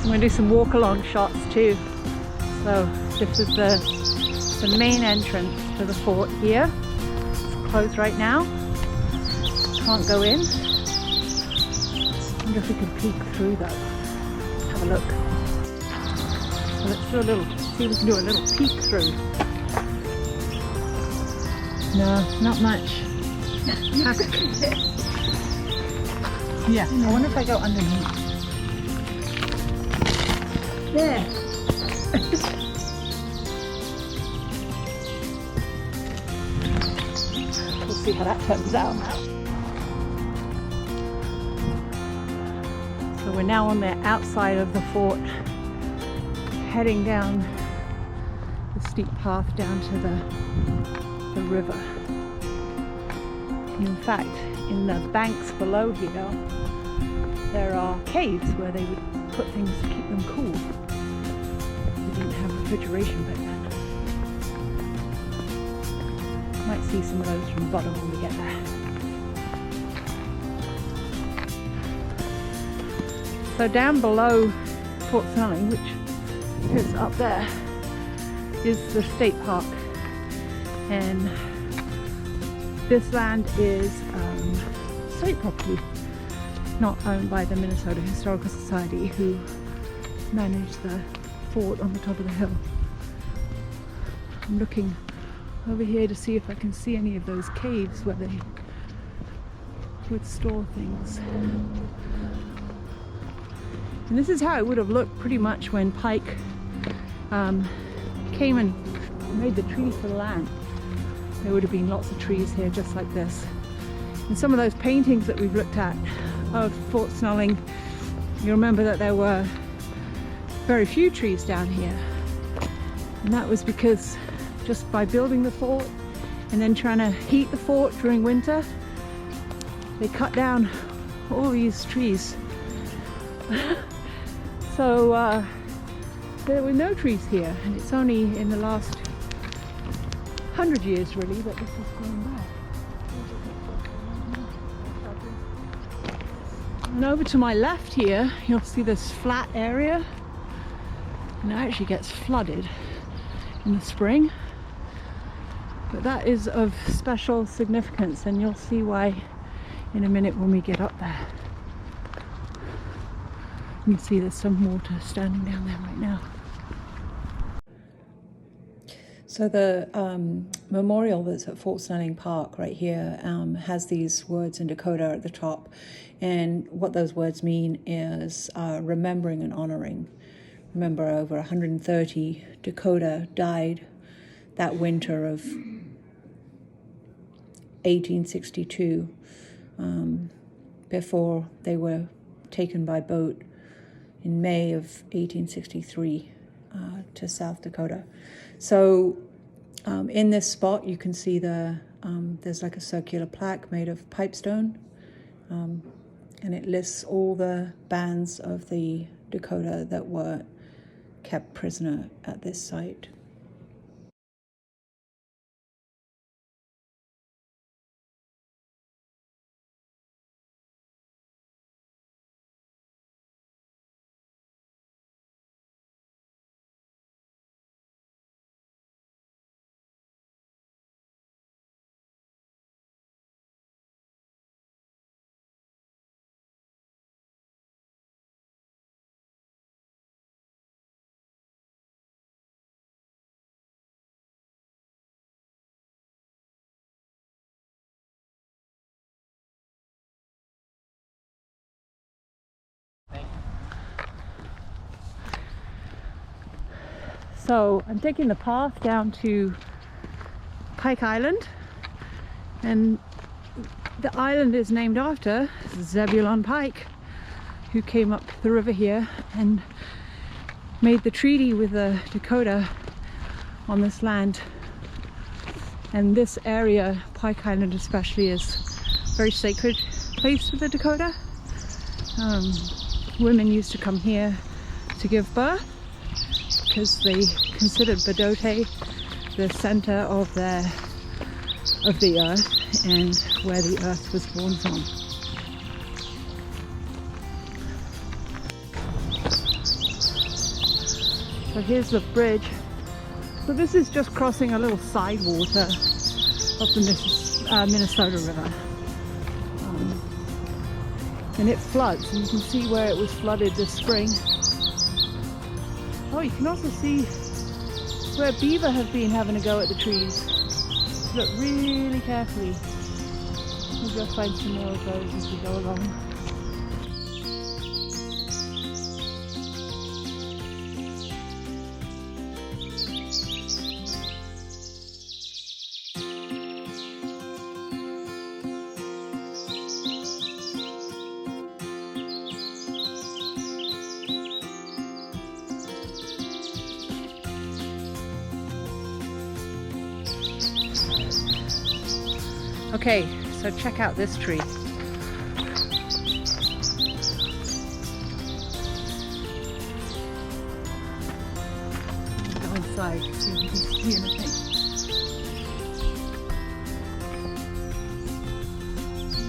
I'm going to do some walk along shots too. So this is the main entrance to the fort here. It's closed right now. Can't go in. I wonder if we can peek through though. Let's have a look. So let's do a little, see if we can do a little peek through. No, not much. Yeah, I wonder if I go underneath. There. We'll see how that turns out. So we're now on the outside of the fort, heading down the steep path down to the river. And in fact, in the banks below here, there are caves where they would put things to keep them cool. We didn't have refrigeration back then. Might see some of those from the bottom when we get there. So down below Fort Snelling, which is up there, is the state park. And this land is state property, not owned by the Minnesota Historical Society, who manage the fort on the top of the hill. I'm looking over here to see if I can see any of those caves where they would store things. And this is how it would have looked pretty much when Pike came and made the treaty for the land. There would have been lots of trees here just like this. And some of those paintings that we've looked at of Fort Snelling, you remember that there were very few trees down here. And that was because just by building the fort and then trying to heat the fort during winter, they cut down all these trees. So there were no trees here, and it's only in the last 100 years really that this has grown back. And over to my left here, you'll see this flat area, and it actually gets flooded in the spring. But that is of special significance, and you'll see why in a minute when we get up there. You can see there's some water standing down there right now. So the memorial that's at Fort Snelling Park right here has these words in Dakota at the top. And what those words mean is remembering and honoring. Remember, over 130 Dakota died that winter of 1862 before they were taken by boat in May of 1863 to South Dakota. So in this spot you can see there's like a circular plaque made of pipestone, and it lists all the bands of the Dakota that were kept prisoner at this site. So I'm taking the path down to Pike Island, and the island is named after Zebulon Pike, who came up the river here and made the treaty with the Dakota on this land. And this area, Pike Island especially, is a very sacred place for the Dakota. Women used to come here to give birth because they considered Bdote the center of the earth and where the earth was born from. So here's the bridge. So this is just crossing a little side water of the Minnesota River. And it floods, and you can see where it was flooded this spring. Oh, you can also see where beaver have been having a go at the trees. Look really carefully. Maybe I'll find some more of those as we go along. Okay, so check out this tree. Go inside, see if you can see anything.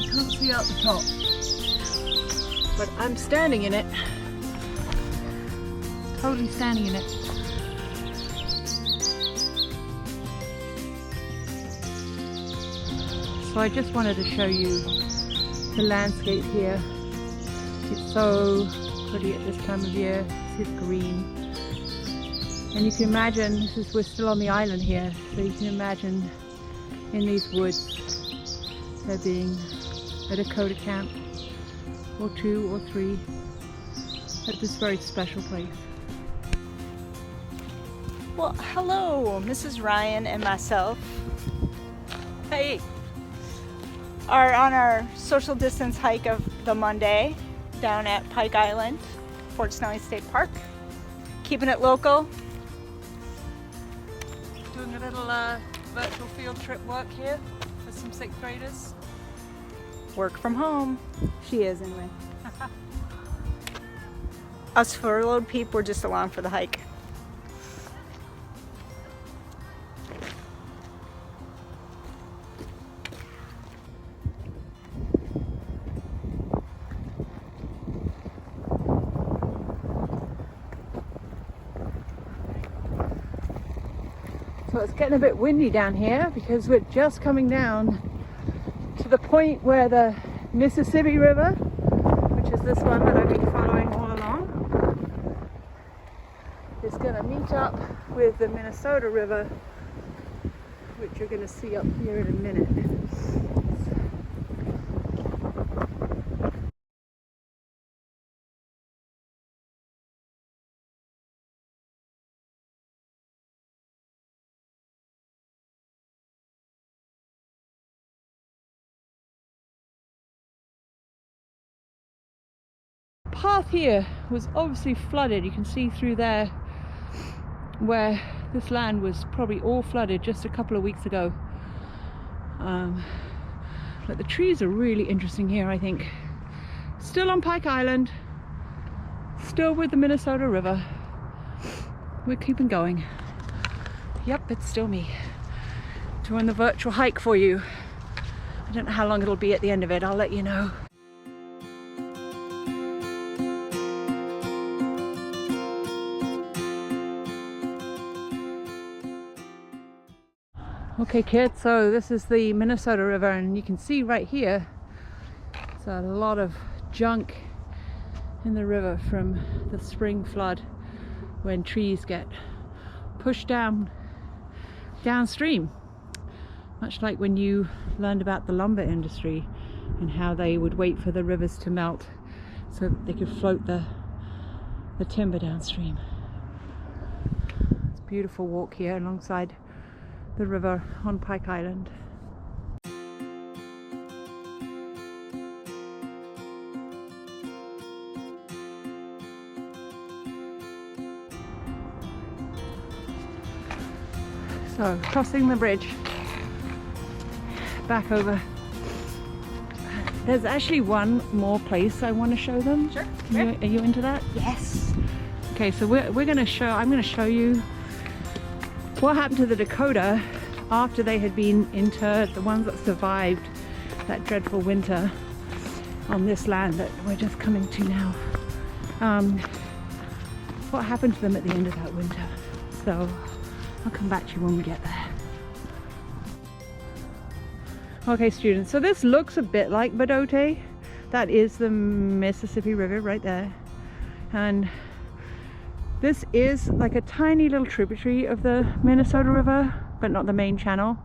You can't see out the top, but I'm standing in it. Totally standing in it. So I just wanted to show you the landscape here. It's so pretty at this time of year. It's green. And you can imagine, we're still on the island here, so you can imagine in these woods there being a Dakota camp, or 2 or 3, at this very special place. Well, hello, Mrs. Ryan and myself. Hey! Are on our social distance hike of the Monday down at Pike Island, Fort Snelling State Park. Keeping it local. Doing a little virtual field trip work here with some 6th graders. Work from home. She is anyway. Us furloughed people, we're just along for the hike. So it's getting a bit windy down here because we're just coming down to the point where the Mississippi River, which is this one that I've been following all along, is going to meet up with the Minnesota River, which you're going to see up here in a minute. Path here was obviously flooded. You can see through there where this land was probably all flooded just a couple of weeks ago. But the trees are really interesting here, I think. Still on Pike Island, still with the Minnesota River. We're keeping going. Yep, it's still me doing the virtual hike for you. I don't know how long it'll be at the end of it. I'll let you know. Okay kids, so this is the Minnesota River, and you can see right here there's a lot of junk in the river from the spring flood when trees get pushed downstream, much like when you learned about the lumber industry and how they would wait for the rivers to melt so that they could float the timber downstream. It's a beautiful walk here alongside the river on Pike Island. So crossing the bridge back over. There's actually one more place I want to show them. Sure. Are you into that? Yes. Okay, so I'm going to show you what happened to the Dakota after they had been interred, the ones that survived that dreadful winter on this land that we're just coming to now. what happened to them at the end of that winter. So I'll come back to you when we get there. Okay students, so this looks a bit like Badote. That is the Mississippi River right there. And this is like a tiny little tributary of the Minnesota River, but not the main channel.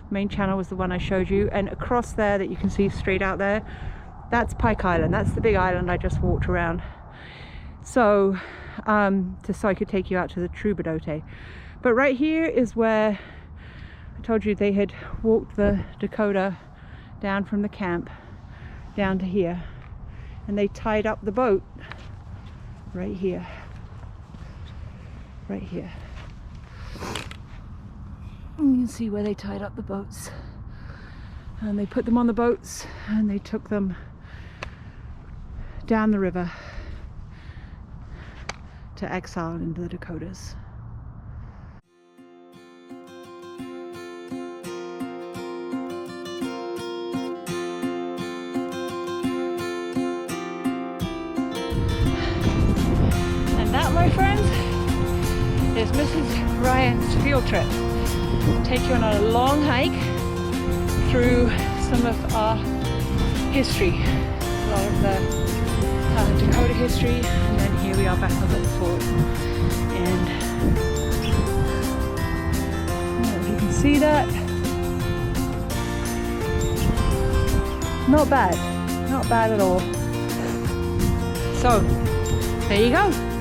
The main channel was the one I showed you. And across there that you can see straight out there, that's Pike Island. That's the big island I just walked around. So, so I could take you out to the true Badote. But right here is where I told you they had walked the Dakota down from the camp down to here. And they tied up the boat right here. Right here. And you can see where they tied up the boats. And they put them on the boats and they took them down the river to exile into the Dakotas. And that, my friends, is Mrs. Ryan's field trip. Take you on a long hike through some of our history, a lot of the Dakota history, and then here we are back up at the fort. And you can see that. Not bad at all. So there you go.